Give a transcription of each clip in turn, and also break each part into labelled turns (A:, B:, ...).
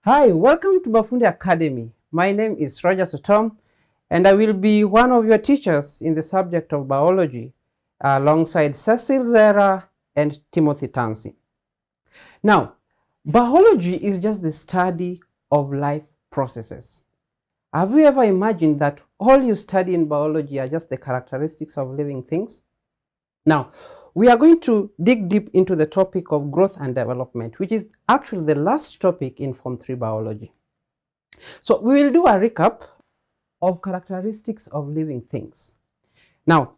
A: Hi, welcome to Bafundi Academy. My name is Rodgers Otom, and I will be one of your teachers in the subject of biology alongside Cecil Zera and Timothy Tansey. Now, biology is just the study of life processes. Have you ever imagined that all you study in biology are just the characteristics of living things? Now, we are going to dig deep into the topic of growth and development, which is actually the last topic in Form 3 biology. So we will do a recap of characteristics of living things. Now,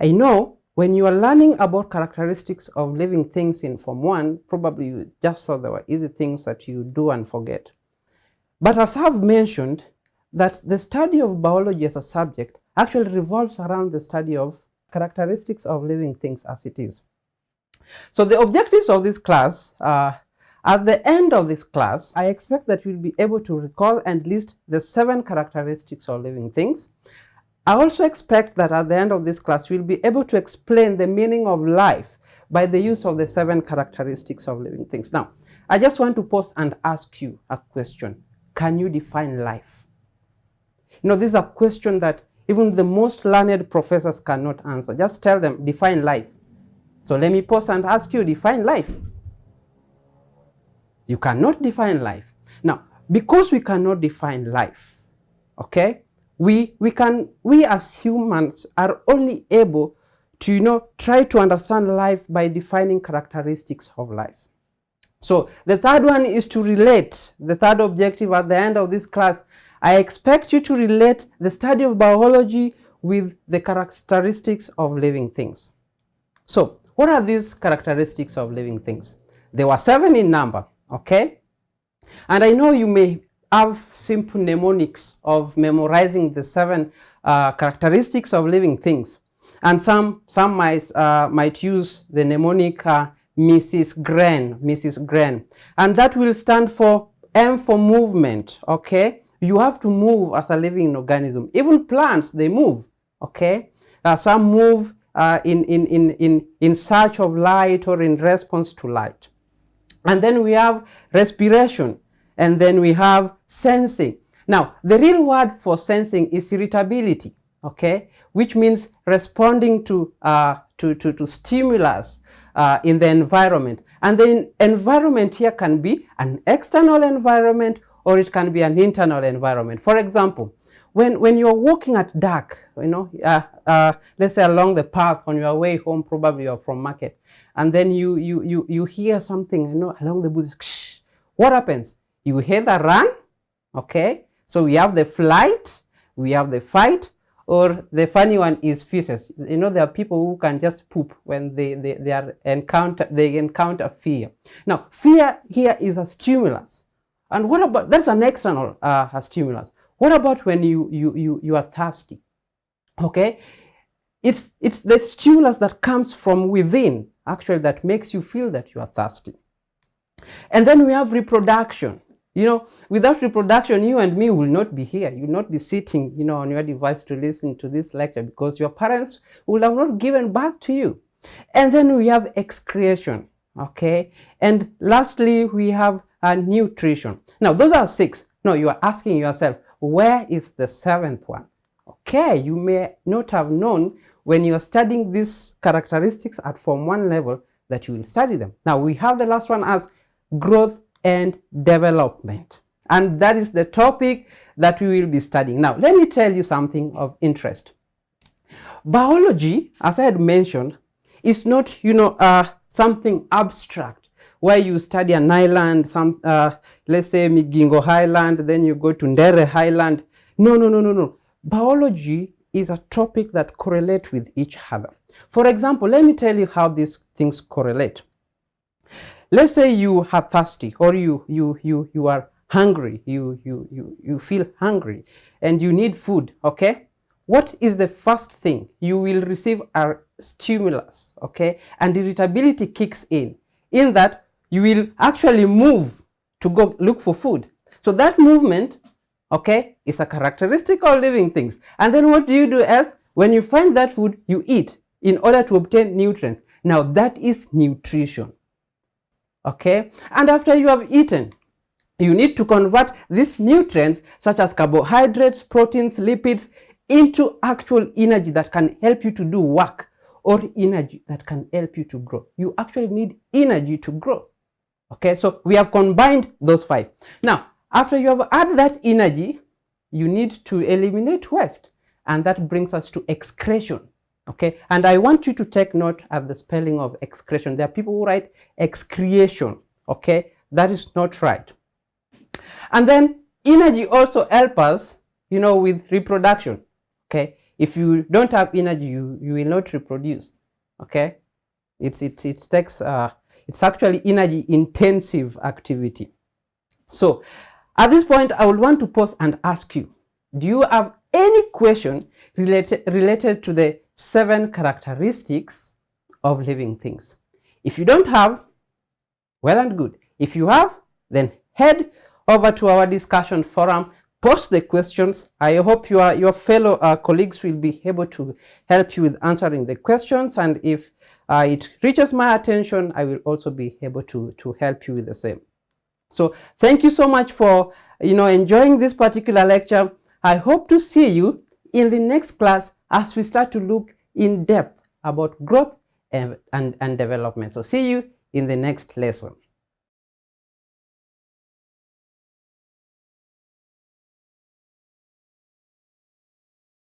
A: I know when you are learning about characteristics of living things in Form 1, probably you just thought there were easy things that you do and forget. But as I've mentioned, that the study of biology as a subject actually revolves around the study of characteristics of living things as it is. So the objectives of this class are, at the end of this class, I expect that you'll be able to recall and list the 7 characteristics of living things. I also expect that at the end of this class, you'll be able to explain the meaning of life by the use of the 7 characteristics of living things. Now, I just want to pause and ask you a question. Can you define life? This is a question that even the most learned professors cannot answer. Just tell them, define life. So let me pause and ask you, define life. You cannot define life. Now, because we cannot define life, okay, we as humans are only able to, try to understand life by defining characteristics of life. So the third one is to relate. The third objective at the end of this class, I expect you to relate the study of biology with the characteristics of living things. So what are these characteristics of living things? There were 7 in number, okay? And I know you may have simple mnemonics of memorizing the 7 characteristics of living things. And some might use the mnemonic Mrs. Gren. And that will stand for M for movement, okay? You have to move as a living organism. Even plants, they move, okay? Some move in search of light or in response to light. And then we have respiration, and then we have sensing. Now, the real word for sensing is irritability, okay, which means responding to stimulus in the environment. And the environment here can be an external environment or it can be an internal environment. For example, when you're walking at dark, let's say along the path on your way home, probably you're from market, and then you hear something, along the bushes. What happens? You either run, okay? So we have the flight, we have the fight, or the funny one is feces. There are people who can just poop when they encounter fear. Now, fear here is a stimulus. And what about, that's an external stimulus. What about when you are thirsty? Okay, it's the stimulus that comes from within, actually, that makes you feel that you are thirsty. And then we have reproduction. Without reproduction, you and me will not be here. You will not be sitting, on your device to listen to this lecture because your parents would have not given birth to you. And then we have excretion, okay? And lastly, we have nutrition. Now, those are 6. Now, you are asking yourself, where is the 7th one? Okay, you may not have known when you are studying these characteristics at Form 1 level that you will study them. Now, we have the last one as growth and development. And that is the topic that we will be studying. Now, let me tell you something of interest. Biology, as I had mentioned, is not, something abstract where you study an island, let's say Migingo Highland, then you go to Ndere Highland. No. Biology is a topic that correlates with each other. For example, let me tell you how these things correlate. Let's say you are thirsty, or you are hungry, you feel hungry, and you need food, okay? What is the first thing? You will receive a stimulus, okay? And irritability kicks in that you will actually move to go look for food. So that movement, okay, is a characteristic of living things. And then what do you do else? When you find that food, you eat in order to obtain nutrients. Now that is nutrition, okay? And after you have eaten, You need to convert these nutrients such as carbohydrates, proteins, lipids into actual energy that can help you to do work, or energy that can help you to grow. You actually need energy to grow. Okay, so we have combined those 5. Now, after you have added that energy, you need to eliminate waste, and that brings us to excretion. Okay, and I want you to take note of the spelling of excretion. There are people who write excretion. Okay, that is not right. And then energy also helps us, with reproduction. Okay, if you don't have energy, you will not reproduce. Okay, it's actually energy intensive activity. So at this point, I would want to pause and ask you, do you have any question related to the 7 characteristics of living things? If you don't have, well and good. If you have, then head over to our discussion forum, post the questions. I hope your fellow colleagues will be able to help you with answering the questions, and if it reaches my attention, I will also be able to help you with the same. So thank you so much for enjoying this particular lecture. I hope to see you in the next class as we start to look in depth about growth and development. So see you in the next lesson.